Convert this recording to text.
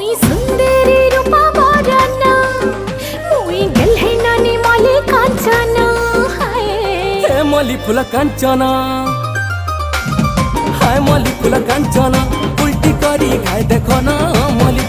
मुई सुंदरी रूपा बरना मुई गेल्हे नानी मले कांचना हाय हे मली फुल कांचना हाय मली फुल कांचना उल्टी करी खाए देखो ना मली